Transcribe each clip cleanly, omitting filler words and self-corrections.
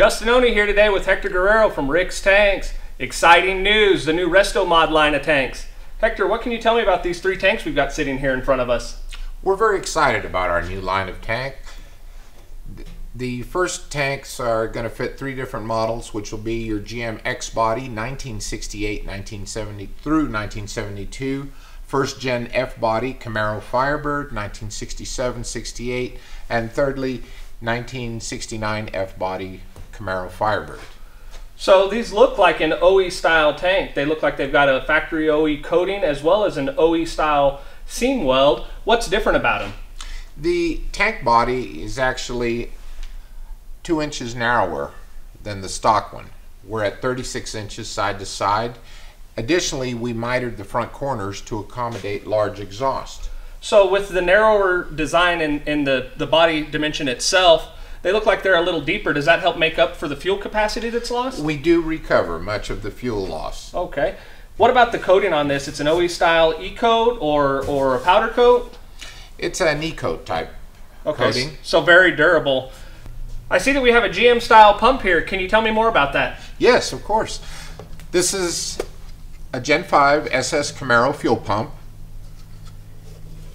Justin Oney here today with Hector Guerrero from Rickstanks. Exciting news, the new Resto Mod line of tanks. Hector, what can you tell me about these three tanks we've got sitting here in front of us? We're very excited about our new line of tank. The first tanks are going to fit three different models, which will be your GM X body 1968, 1970 through 1972, first gen F body Camaro Firebird 1967-68, and thirdly 1969 F body Camaro Firebird. So these look like an OE style tank. They look like they've got a factory OE coating as well as an OE style seam weld. What's different about them? The tank body is actually 2 inches narrower than the stock one. We're at 36 inches side to side. Additionally, we mitered the front corners to accommodate large exhaust. So with the narrower design in the body dimension itself, they look like they're a little deeper. Does that help make up for the fuel capacity that's lost? We do recover much of the fuel loss. Okay. What about the coating on this? It's an OE style E-coat or a powder coat? It's an E-coat type coating. So very durable. I see that we have a GM style pump here. Can you tell me more about that? Yes, of course. This is a Gen 5 SS Camaro fuel pump.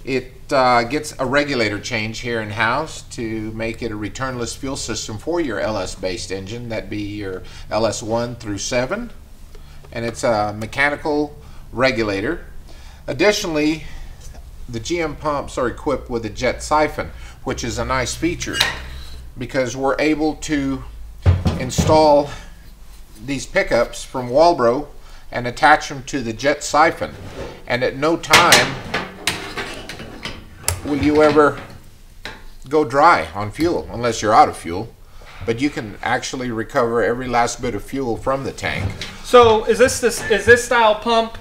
It gets a regulator change here in-house to make it a returnless fuel system for your LS-based engine. That'd be your LS1 through 7. And it's a mechanical regulator. Additionally, the GM pumps are equipped with a jet siphon, which is a nice feature because we're able to install these pickups from Walbro and attach them to the jet siphon. And at no time will you ever go dry on fuel unless you're out of fuel, but you can actually recover every last bit of fuel from the tank. So is this style pump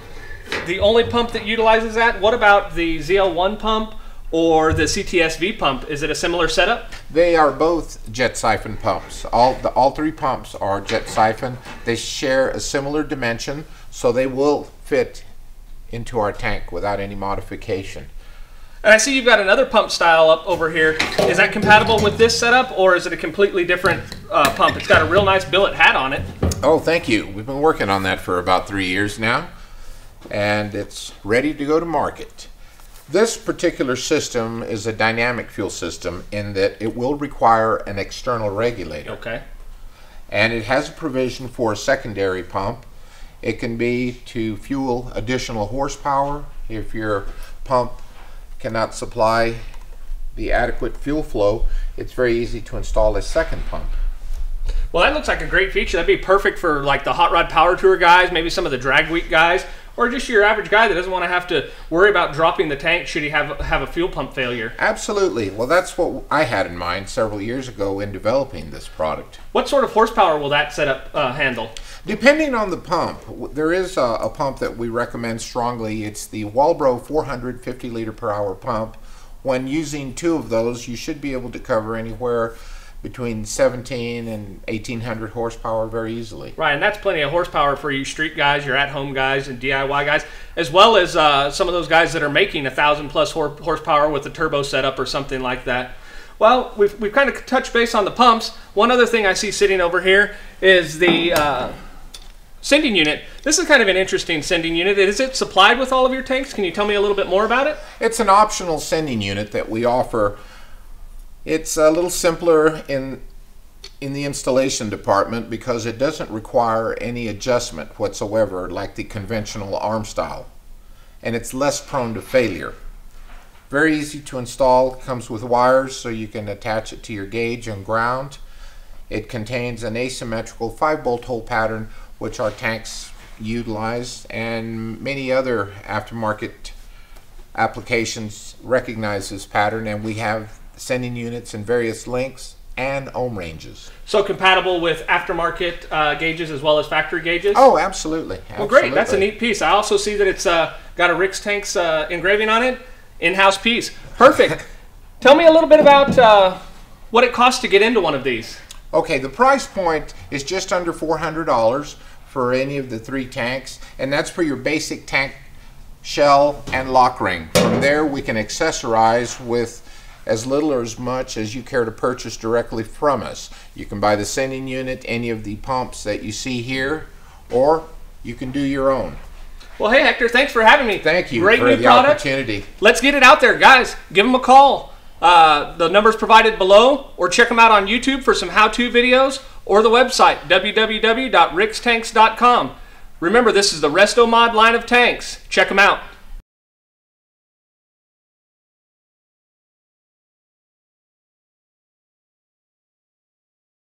the only pump that utilizes that? What about the ZL1 pump or the CTSV pump? Is it a similar setup? They are both jet siphon pumps. All three pumps are jet siphon. They share a similar dimension, so they will fit into our tank without any modification. And I see you've got another pump style up over here. Is that compatible with this setup, or is it a completely different pump? It's got a real nice billet hat on it. Oh, thank you. We've been working on that for about 3 years now, and it's ready to go to market. This particular system is a dynamic fuel system in that it will require an external regulator. Okay. And it has a provision for a secondary pump. It can be to fuel additional horsepower if your pump cannot supply the adequate fuel flow. It's very easy to install a second pump. Well, that looks like a great feature. That'd be perfect for like the hot rod power tour guys, maybe some of the drag week guys, or just your average guy that doesn't want to have to worry about dropping the tank should he have a fuel pump failure. Absolutely. Well, that's what I had in mind several years ago in developing this product. What sort of horsepower will that setup handle? Depending on the pump, there is a pump that we recommend strongly. It's the Walbro 450 liter per hour pump. When using two of those, you should be able to cover anywhere between 17 and 1800 horsepower very easily. Right, and that's plenty of horsepower for you street guys, your at-home guys, and DIY guys, as well as some of those guys that are making 1,000+ horsepower with a turbo setup or something like that. Well, we've kind of touched base on the pumps. One other thing I see sitting over here is the sending unit. This is kind of an interesting sending unit. Is it supplied with all of your tanks? Can you tell me a little bit more about it? It's an optional sending unit that we offer. It's a little simpler in the installation department because it doesn't require any adjustment whatsoever like the conventional arm style, and it's less prone to failure. Very easy to install. Comes with wires so you can attach it to your gauge and ground. It contains an asymmetrical 5-bolt hole pattern which our tanks utilize, and many other aftermarket applications recognize this pattern, and we have sending units in various lengths and ohm ranges. So compatible with aftermarket gauges as well as factory gauges? Oh, absolutely. Well, great. That's a neat piece. I also see that it's got a Rickstanks engraving on it. In-house piece. Perfect. Tell me a little bit about what it costs to get into one of these. Okay, the price point is just under $400 for any of the three tanks, and that's for your basic tank shell and lock ring. From there we can accessorize with as little or as much as you care to purchase directly from us. You can buy the sending unit, any of the pumps that you see here, or you can do your own. Well, hey, Hector, thanks for having me. Thank you Great for new the product. opportunity. Let's get it out there, guys. Give them a call. The number's provided below, or check them out on YouTube for some how-to videos, or the website, www.rickstanks.com. Remember, this is the Resto Mod line of tanks. Check them out.